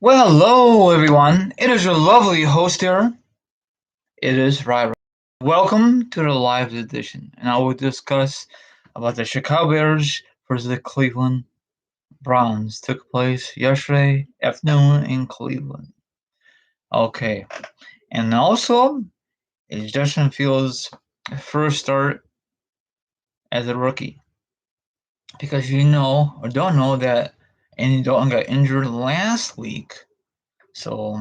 Well, hello everyone. It is your lovely host here. It is Rai. Welcome to the live edition, and I will discuss about the Chicago Bears versus the Cleveland Browns. Took place yesterday afternoon in Cleveland. Okay, and also it's Justin Fields' first start as a rookie because you know or don't know that Andy Dalton got injured last week. So,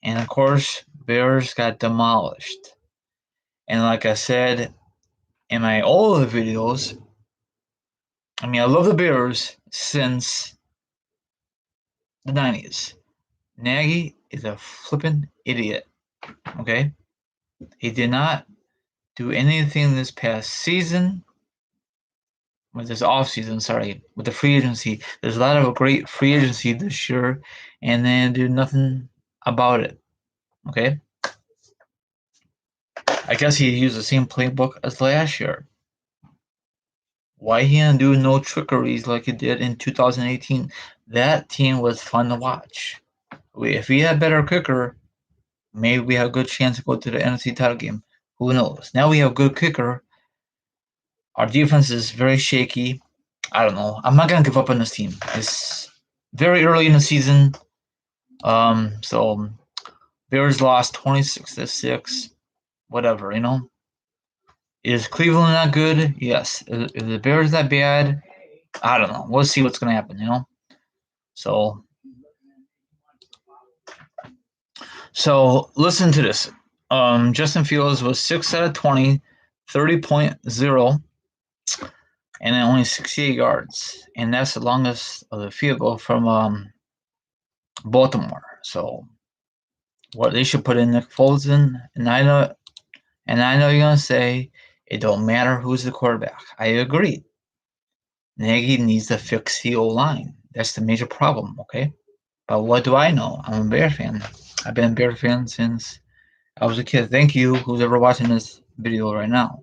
and of course, Bears got demolished. And like I said in my older videos, I love the Bears since the 90s. Nagy is a flippin' idiot, okay? He did not do anything this past season, with this off season, sorry, with the free agency. There's a lot of great free agency this year, and they do nothing about it, okay? I guess he used the same playbook as last year. Why he didn't do no trickeries like he did in 2018? That team was fun to watch. If we had a better kicker, maybe we have a good chance to go to the NFC title game. Who knows? Now we have a good kicker. Our defense is very shaky. I don't know. I'm not gonna give up on this team. It's very early in the season. So Bears lost 26-6. Whatever, you know. Is Cleveland not good? Yes. Is the Bears that bad? I don't know. We'll see what's gonna happen, you know. So listen to this. Justin Fields was 6 out of 20, 30.0, and then only 68 yards. And that's the longest of the field goal from Baltimore. So what they should put in Nick Foles in, and I know you're gonna say it don't matter who's the quarterback. I agree. Nagy needs to fix the O line. That's the major problem, okay? But what do I know? I'm a Bear fan. I've been a Bear fan since I was a kid. Thank you, who's ever watching this video right now.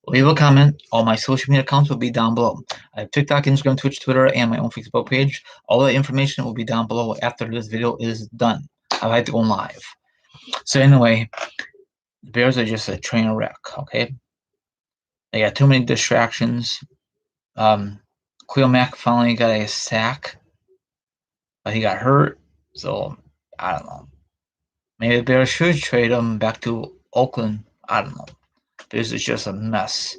Leave a comment. All my social media accounts will be down below. I have TikTok, Instagram, Twitch, Twitter, and my own Facebook page. All the information will be down below after this video is done. I like to go live. So anyway, the Bears are just a train wreck, okay? They got too many distractions. Khalil Mack finally got a sack, but he got hurt. So I don't know. Maybe the Bears should trade him back to Oakland. I don't know. This is just a mess.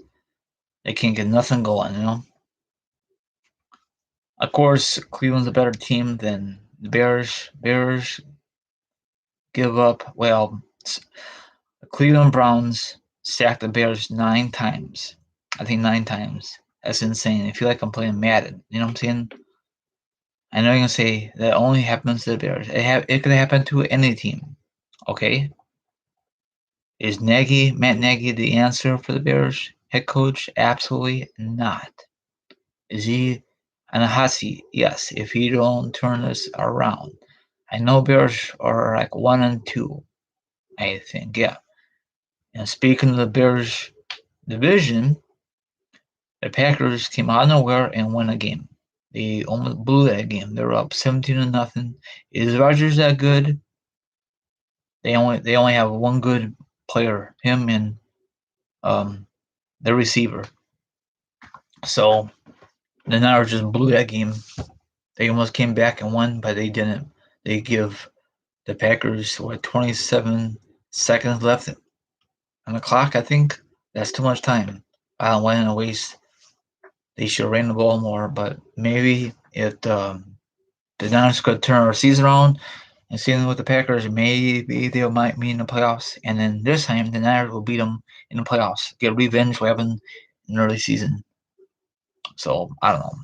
They can't get nothing going, you know? Of course, Cleveland's a better team than the Bears. Bears give up, well, the Cleveland Browns sacked the Bears 9 times. I think 9 times. That's insane. I feel like I'm playing Madden. You know what I'm saying? I know you're going to say that only happens to the Bears. It could happen to any team. Okay? Is Matt Nagy, the answer for the Bears head coach? Absolutely not. Is he on a hot seat? Yes, if he don't turn this around. I know Bears are like 1-2, I think, yeah. And speaking of the Bears division, the Packers came out of nowhere and won a game. They almost blew that game. They were up 17-0. Is Rodgers that good? They only have one good player, him and the receiver. So the Niners just blew that game. They almost came back and won, but they didn't. They give the Packers 27 seconds left on the clock. I think that's too much time. I don't want to waste. They should ran the ball more, but maybe if the Niners could turn our season around and see them with the Packers, maybe they might meet in the playoffs. And then this time, the Niners will beat them in the playoffs. Get revenge for having an early season. So I don't know.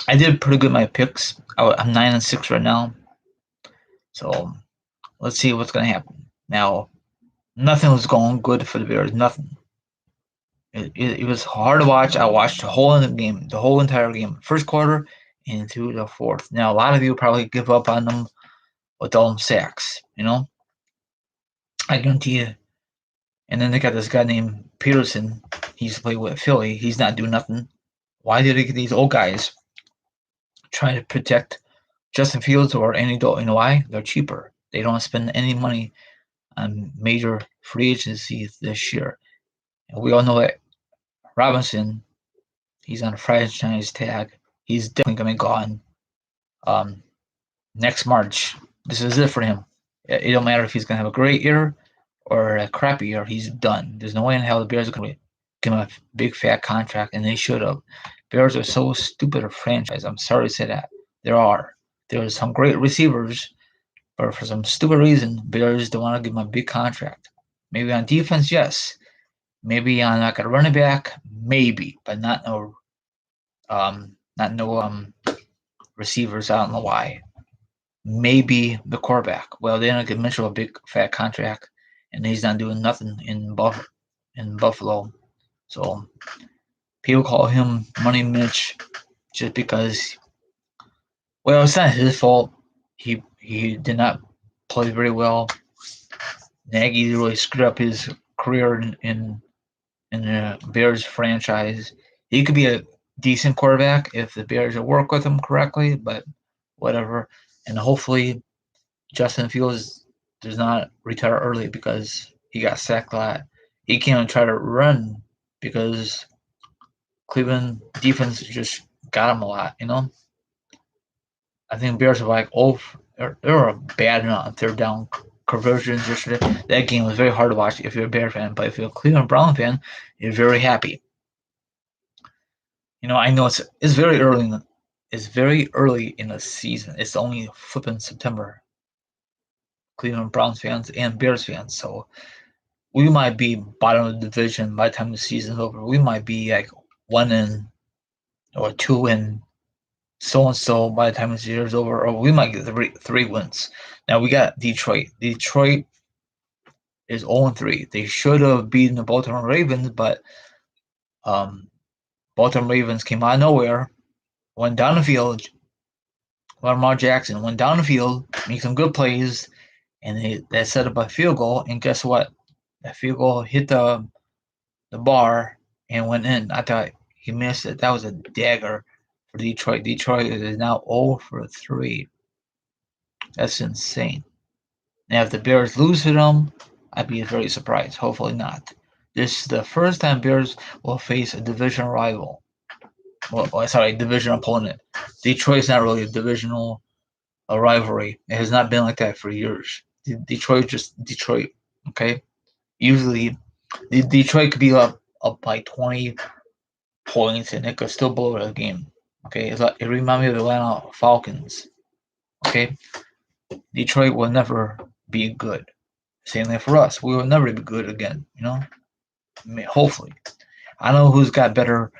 I did pretty good in my picks. I'm 9-6 right now. So let's see what's gonna happen. Now, nothing was going good for the Bears. Nothing. It was hard to watch. I watched the whole game, the whole entire game, first quarter into the fourth. Now, a lot of you probably give up on them with all them sacks. You know, I guarantee you. And then they got this guy named Peterson. He used to play with Philly. He's not doing nothing. Why did they get these old guys trying to protect Justin Fields or Andy Dalton. You know why? They're cheaper. They don't spend any money on major free agencies this year. And we all know that Robinson, he's on a franchise tag. He's definitely going to be gone um, next March. This is it for him. It don't matter if he's going to have a great year or a crappy year. He's done. There's no way in hell the Bears are going to give him a big fat contract, and they should have. Bears are so stupid a franchise. I'm sorry to say that. There's some great receivers, but for some stupid reason, Bears don't want to give him a big contract. Maybe on defense, yes. Maybe on like a running back, maybe, but not no receivers. I don't know why. Maybe the quarterback. Well, they don't give Mitchell a big fat contract, and he's not doing nothing in Buffalo. So people call him Money Mitch just because. Well, it's not his fault. He did not play very well. Nagy really screwed up his career in the Bears franchise. He could be a decent quarterback if the Bears will work with him correctly, but whatever. And hopefully Justin Fields does not retire early because he got sacked a lot. He can't even try to run because Cleveland defense just got him a lot. I think Bears were like they were bad on third down conversions yesterday. That game was very hard to watch if you're a Bear fan, but if you're a Cleveland Brown fan, you're very happy. I know it's very early in the season. It's only flipping September. Cleveland Browns fans and Bears fans, so we might be bottom of the division by the time the season's over. We might be like 1 or 2 so and so by the time the year's over, or we might get three wins. Now we got Detroit. Detroit is 0-3. They should have beaten the Baltimore Ravens, but Baltimore Ravens came out of nowhere, went down the field. Lamar Jackson went down the field, made some good plays, and they set up a field goal. And guess what? That field goal hit the bar and went in. I thought he missed it. That was a dagger for Detroit. Detroit is now 0-3. That's insane. Now, if the Bears lose to them, I'd be very surprised. Hopefully not. This is the first time Bears will face a division rival. Division opponent. Detroit's not really a divisional rivalry. It has not been like that for years. Detroit just Detroit. Okay. Usually, Detroit could be up by 20 points and it could still blow the game. Okay. It reminds me of the Atlanta Falcons. Okay. Detroit will never be good. Same thing for us. We will never be good again. Hopefully. I don't know who's got better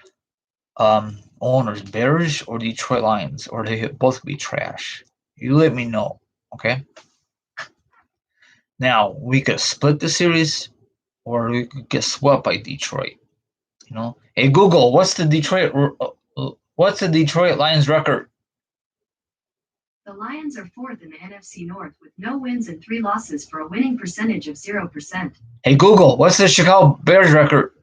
owners, Bears or Detroit Lions, or they both be trash. You let me know, okay? Now we could split the series, or we could get swept by Detroit. Hey Google, what's the Detroit Lions record? The Lions are fourth in the NFC North with no wins and 3 losses for a winning percentage of 0%. Hey Google, what's the Chicago Bears record?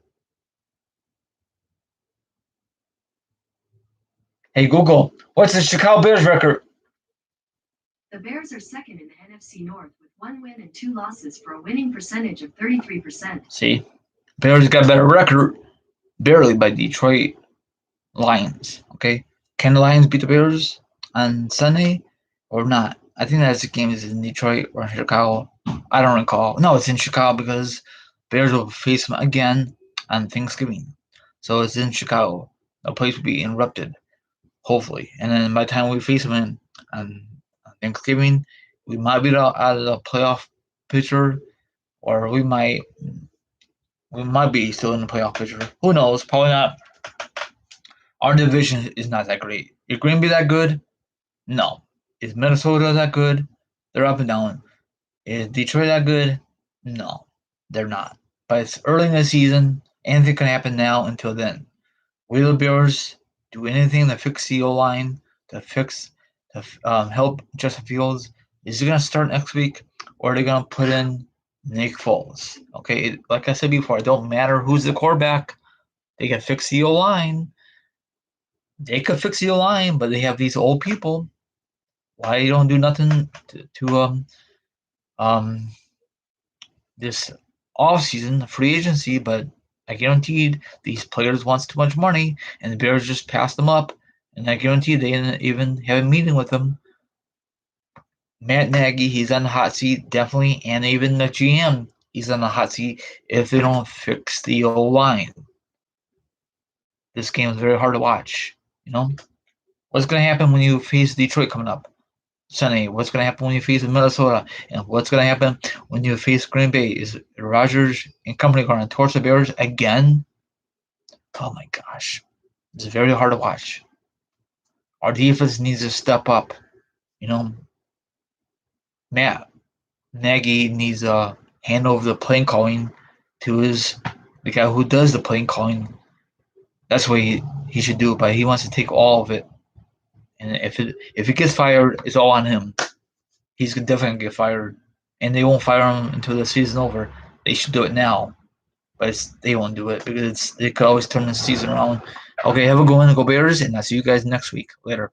Hey Google, what's the Chicago Bears record? The Bears are second in the NFC North with 1 win and 2 losses for a winning percentage of 33%. See, Bears got a better record, barely, by Detroit Lions. Okay, can the Lions beat the Bears on Sunday or not? I think that's the game is in Detroit or Chicago. I don't recall. No, it's in Chicago because Bears will face them again on Thanksgiving. So it's in Chicago. The place will be erupted, hopefully. And then by the time we face them on Thanksgiving, we might be out of the playoff picture, or we might be still in the playoff picture. Who knows? Probably not. Our division is not that great. Is Green Bay that good? No. Is Minnesota that good? They're up and down. Is Detroit that good? No, they're not. But it's early in the season. Anything can happen now until then. Will the Bears do anything to fix the O-line, to help Justin Fields? Is he going to start next week, or are they going to put in Nick Foles? Okay, like I said before, it don't matter who's the quarterback. They can fix the O-line. They could fix the O-line, but they have these old people. Why you don't do nothing to this off season free agency? But I guaranteed these players wants too much money, and the Bears just passed them up. And I guarantee they didn't even have a meeting with them. Matt Nagy, he's on the hot seat, definitely, and even the GM, he's on the hot seat if they don't fix the O line. This game is very hard to watch. You know, what's going to happen when you face Detroit coming up Sunday? What's going to happen when you face Minnesota? And what's going to happen when you face Green Bay? Is Rodgers and company going to torch the Bears again? Oh my gosh, it's very hard to watch. Our defense needs to step up. You know, Matt Nagy needs to hand over the play calling to the guy who does the play calling. That's what he should do, but he wants to take all of it. And if he gets fired, it's all on him. He's definitely gonna get fired, and they won't fire him until the season's over. They should do it now, but they won't do it because they could always turn the season around. Okay, have a good one, go Bears, and I'll see you guys next week. Later.